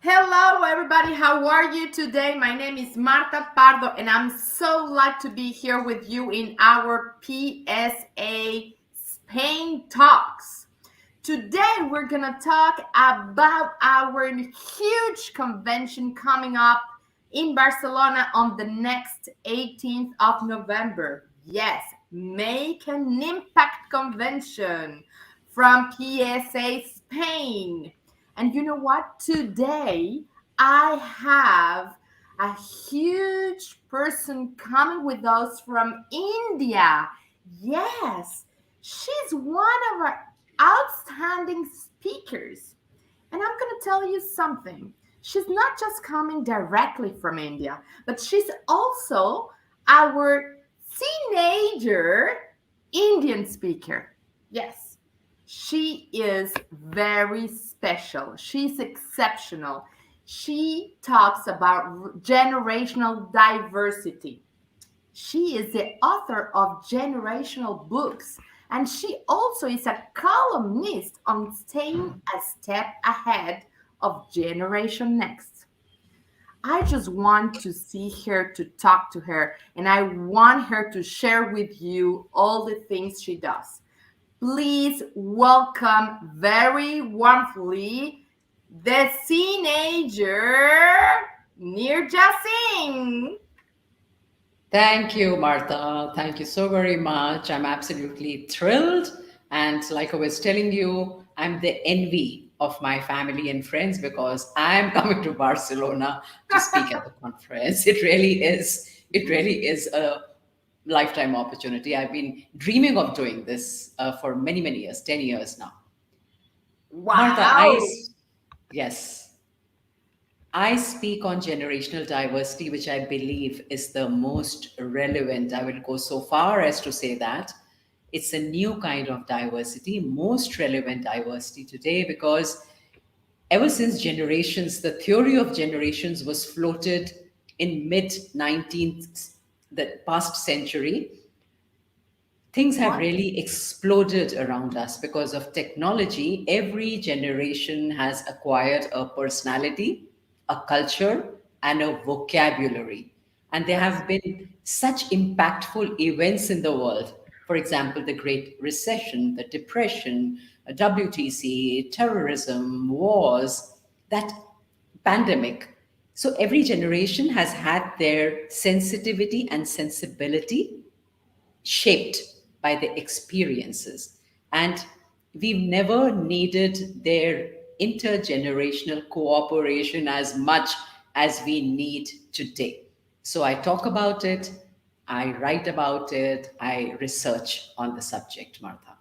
Hello, everybody. How are you today? My name is Marta Pardo, and I'm so glad to be here with you in our PSA Spain Talks. Today, we're going to talk about our huge convention coming up in Barcelona on the next 18th of November. Yes, Make an Impact Convention from PSA Spain. And you know what? Today, I have a huge person coming with us from India. Yes, she's one of our outstanding speakers. And I'm going to tell you something. She's not just coming directly from India, but she's also our teenager Indian speaker. Yes, she is very special. She's exceptional. She talks about generational diversity. She is the author of generational books, and she also is a columnist on staying a step ahead of Generation Next. I just want to see her, to talk to her, and I want her to share with you all the things she does. Please welcome very warmly the teenager Neerja Singh. Thank you, Martha. Thank you so very much. I'm absolutely thrilled. And like I was telling you, I'm the envy of my family and friends because I'm coming to Barcelona to speak at the conference. It really is a lifetime opportunity. I've been dreaming of doing this for many, many years, 10 years now. Martha, Wow. yes, I speak on generational diversity, which I believe is the most relevant. I will go so far as to say that it's a new kind of diversity, most relevant diversity today, because ever since generations, the theory of generations was floated in mid 19th, the past century. Things have What? really exploded around us because of technology. Every generation has acquired a personality, a culture, and a vocabulary. And there Yes. have been such impactful events in the world. For example, the Great Recession, the Depression, WTC, terrorism, wars, that pandemic. So every generation has had their sensitivity and sensibility shaped by the experiences. And we've never needed their intergenerational cooperation as much as we need today. So I talk about it, I write about it, I research on the subject, Martha.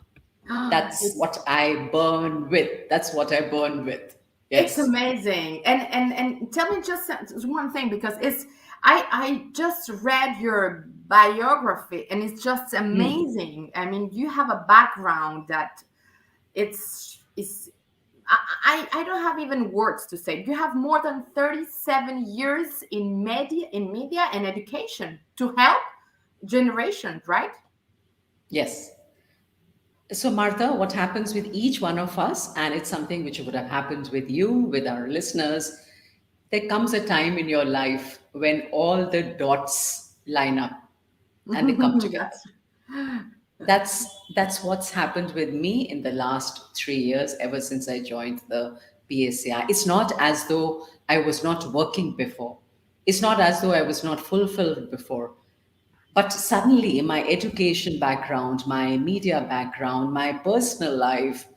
That's It's what I burn with. That's what I burn with. it's Yes. amazing. And tell me just one thing, because I just read your biography, and it's just Hmm. amazing. I mean, you have a background that it's I don't have even words to say. You have more than 37 years in media and education to help generations, right? Yes. So, Martha, what happens with each one of us, and it's something which would have happened with you, with our listeners, there comes a time in your life when all the dots line up and they come together. That's That's what's happened with me in the last 3 years, ever since I joined the PSA. It's not as though I was not working before. It's not as though I was not fulfilled before. But suddenly, my education background, my media background, my personal life,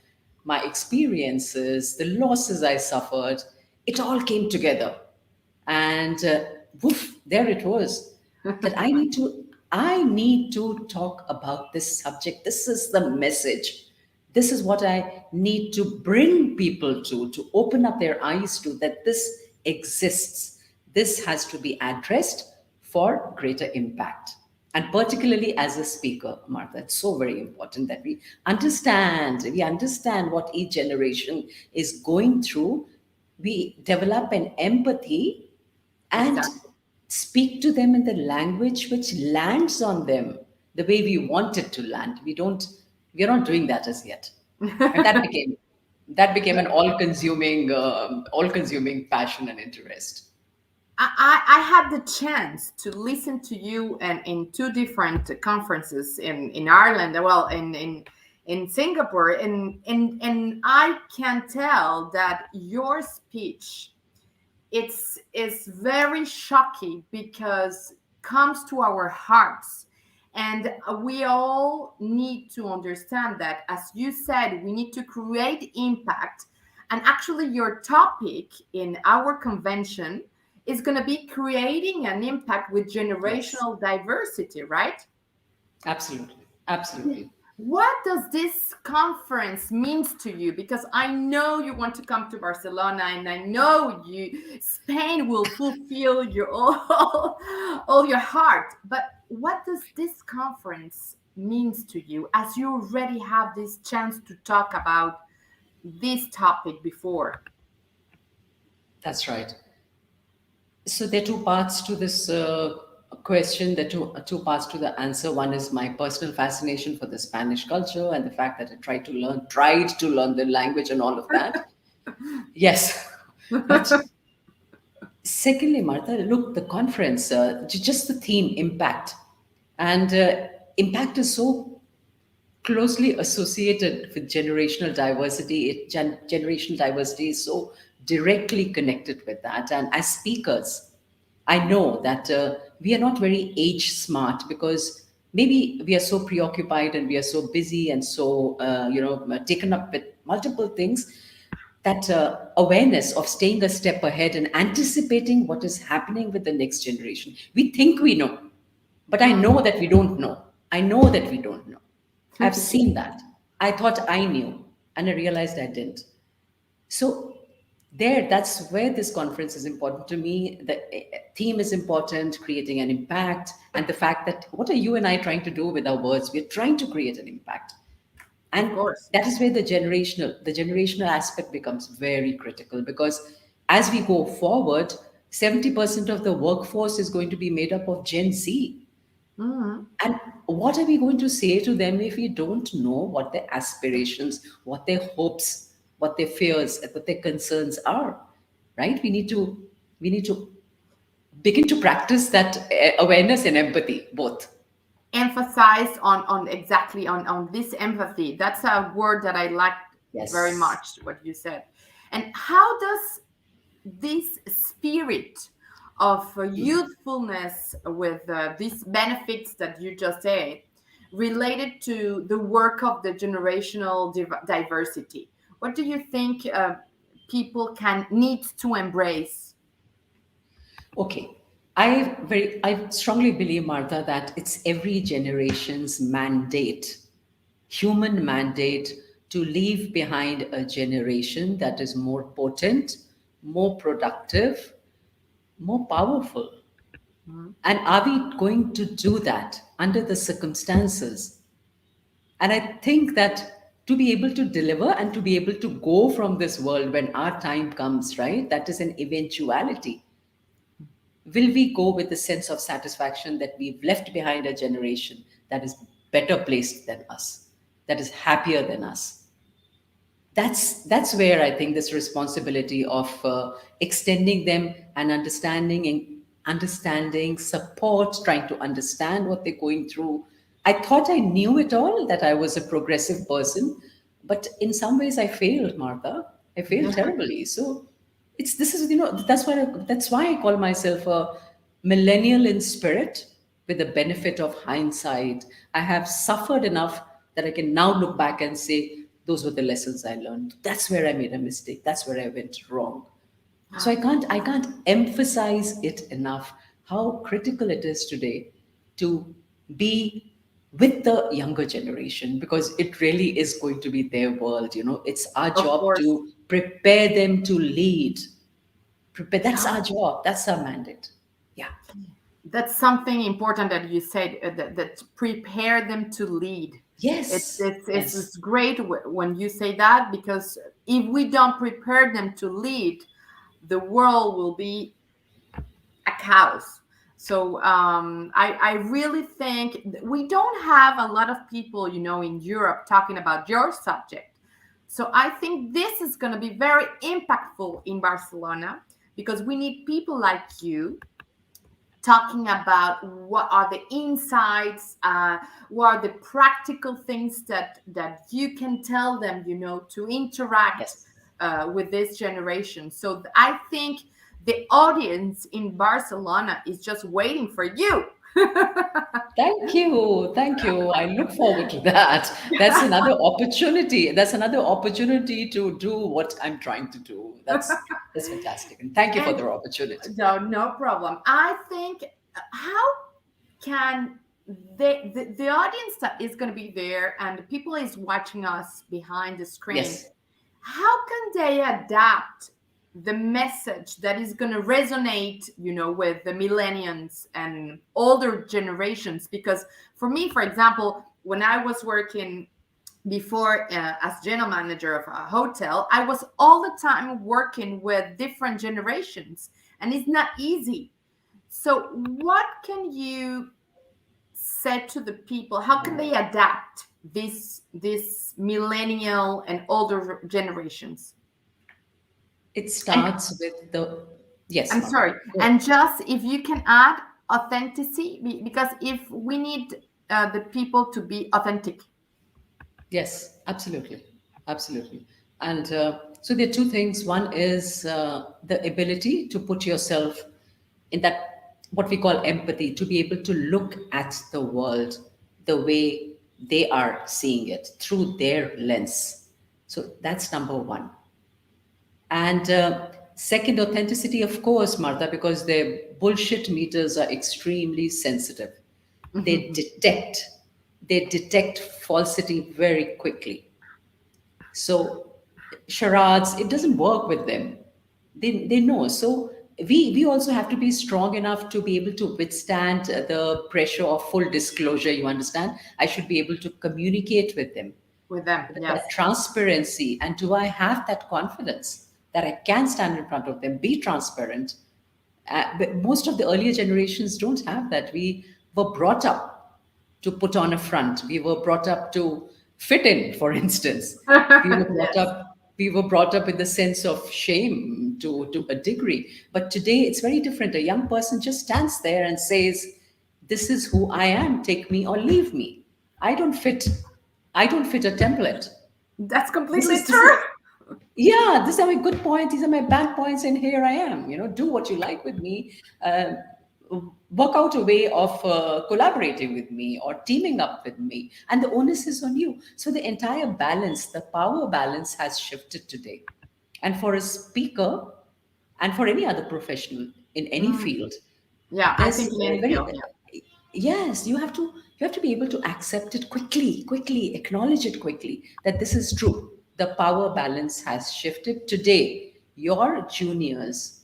my experiences, the losses I suffered, it all came together. And woof, there it was. That I need to talk about this subject. This is the message. This is what I need to bring people to open up their eyes to, that this exists. This has to be addressed for greater impact. And particularly as a speaker, Martha, it's so very important that we understand what each generation is going through. We develop an empathy and exactly. speak to them in the language which lands on them the way we want it to land. We're not doing that as yet. And that became That became an all-consuming passion and interest. I had the chance to listen to you and in two different conferences in Ireland, well, in Singapore, and I can tell that your speech it's very shocking because comes to our hearts, and we all need to understand that, as you said, we need to create impact. And actually your topic in our convention is going to be creating an impact with Yes, generational diversity, right? absolutely, absolutely. What does this conference means to you? Because I know you want to come to Barcelona, and I know you Spain will fulfill your all your heart. But what does this conference means to you, as you already have this chance to talk about this topic before? That's right. So there are two parts to this question. There are two parts to the answer. One is my personal fascination for the Spanish culture and the fact that I tried to learn the language and all of that. Yes, but secondly, Martha, look, the conference, just the theme, impact, and impact is so closely associated with generational diversity. Generational diversity is so directly connected with that. And as speakers, I know that we are not very age smart because maybe we are so preoccupied and we are so busy and so taken up with multiple things that awareness of staying a step ahead and anticipating what is happening with the next generation. We think we know, but I know that we don't know. I know that we don't know. I've seen that. I thought I knew, and I realized I didn't. So, that's where this conference is important to me. The theme is important, creating an impact, and the fact that what are you and I trying to do with our words? We're trying to create an impact. Of And course. that is where the generational aspect becomes very critical because as we go forward, 70% of the workforce is going to be made up of Gen Z. Mhm. And what are we going to say to them if we don't know what their aspirations, what their hopes, what their fears, and what their concerns are? Right? We need to begin to practice that awareness and empathy both. Emphasize on exactly on this empathy. That's a word that I like very Yes. much, what you said. And how does this spirit of youthfulness, with these benefits that you just said, related to the work of the generational diversity? What do you think people can need to embrace? Okay. I strongly believe, Martha, that it's every generation's mandate, human mandate, to leave behind a generation that is more potent, more productive, more powerful. Mhm. And are we going to do that under the circumstances? And I think that to be able to deliver and to be able to go from this world when our time comes, right? That is an eventuality. Will we go with the sense of satisfaction that we've left behind a generation that is better placed than us, that is happier than us? That's where I think this responsibility of extending them and understanding support, trying to understand what they're going through. I thought I knew it all, that I was a progressive person, but in some ways I failed, Martha. I failed terribly. So it's this is that's why I call myself a millennial in spirit, with the benefit of hindsight. I have suffered enough that I can now look back and say those were the lessons I learned. That's where I made a mistake. That's where I went wrong. So I can't emphasize it enough how critical it is today to be with the younger generation, because it really is going to be their world. It's our Of job course. to prepare them to lead. Prepare, that's our job, that's our mandate. Yeah. That's something important that you said, that prepare them to lead. It's Yes, it's it's, yes. it's great when you say that, because if we don't prepare them to lead, the world will be a chaos. So I really think we don't have a lot of people, in Europe talking about your subject. So I think this is going to be very impactful in Barcelona because we need people like you talking about what are the insights, what are the practical things that you can tell them, to interact Yes. with this generation. So I think the audience in Barcelona is just waiting for you. Thank you. Thank you. I look forward to that. That's another opportunity. That's another opportunity to do what I'm trying to do. That's fantastic. And thank you for And the opportunity. no problem. I think how can the audience that is going to be there and the people is watching us behind the screen, Yes. how can they adapt the message that is going to resonate, with the millennials and older generations? Because for me, for example, when I was working before as general manager of a hotel, I was all the time working with different generations, and it's not easy. So what can you say to the people? How can they adapt this millennial and older generations? It And starts with the, yes, I'm Martha. sorry, Go ahead. and just if you can add authenticity, because if we need the people to be authentic. Yes, absolutely. Absolutely. And so there are two things. One is the ability to put yourself in that, what we call empathy, to be able to look at the world the way they are seeing it through their lens. So that's number one. And second, authenticity, of course, Martha, because their bullshit meters are extremely sensitive. They detect, they detect falsity very quickly. So charades, it doesn't work with them. They know. So we also have to be strong enough to be able to withstand the pressure of full disclosure. You understand? I should be able to communicate with them, With them, that yes. transparency. And do I have that confidence that I can stand in front of them, be transparent? But most of the earlier generations don't have that. We were brought up to put on a front. We were brought up to fit in, for instance. We were brought Yes. up. We were brought up with the sense of shame to a degree. But today it's very different. A young person just stands there and says, "This is who I am. Take me or leave me. I don't fit. I don't fit a template. That's This completely is this true. is yeah, these are my good points, these are my bad points, and here I am. Do what you like with me. Work out a way of collaborating with me or teaming up with me, and the onus is on you. So the entire balance, the power balance, has shifted today. And for a speaker, and for any other professional in any Mm, field, yeah, I there's think in a any very field, yeah. yes, you have to be able to accept it quickly, acknowledge it quickly, that this is true. The power balance has shifted today. Your juniors,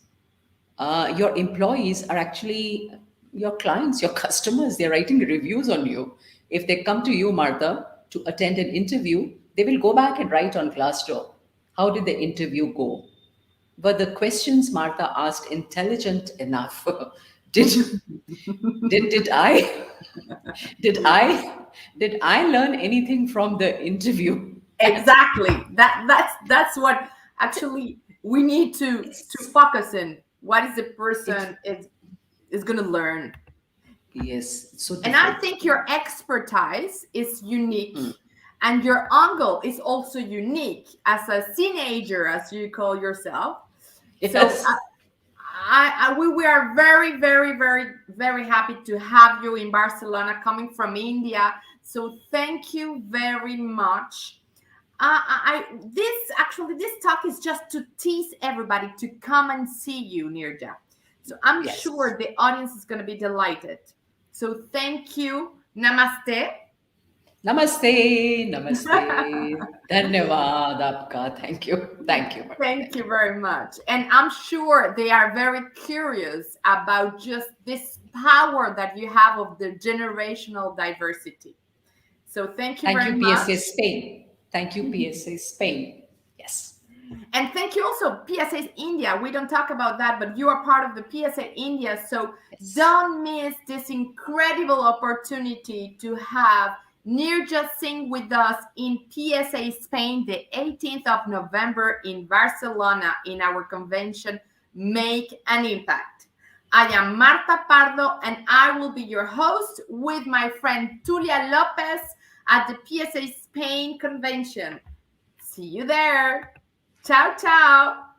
your employees are actually your clients, your customers. They're writing reviews on you. If they come to you, Martha, to attend an interview, they will go back and write on Glassdoor, how did the interview go? Were the questions Martha asked intelligent enough? did did I did I learn anything from the interview? That's Exactly. That's what actually we need to it's focus in. What is the it's person is going to learn? yes, it's so And I different. think your expertise is unique, and your angle is also unique as a teenager, as you call yourself. So Yes. we are very, very, very, very happy to have you in Barcelona, coming from India. So thank you very much. This talk is just to tease everybody to come and see you, Neerja. So I'm Yes. sure the audience is going to be delighted. So thank you. Namaste. Namaste. Namaste. Dhanyavad aapka. Thank you. Thank you, Martha. Thank Thank you you. very much. And I'm sure they are very curious about just this power that you have of the generational diversity. So thank you Thank very you, much. PSA Spain. Thank you, PSA Spain. Yes. And thank you also, PSA India. We don't talk about that, but you are part of the PSA India. So Yes. don't miss this incredible opportunity to have Neerja Singh with us in PSA Spain the 18th of November in Barcelona in our convention, Make an Impact. I am Marta Pardo and I will be your host with my friend Tulia Lopez at the PSA Spain convention. See you there. Ciao, ciao.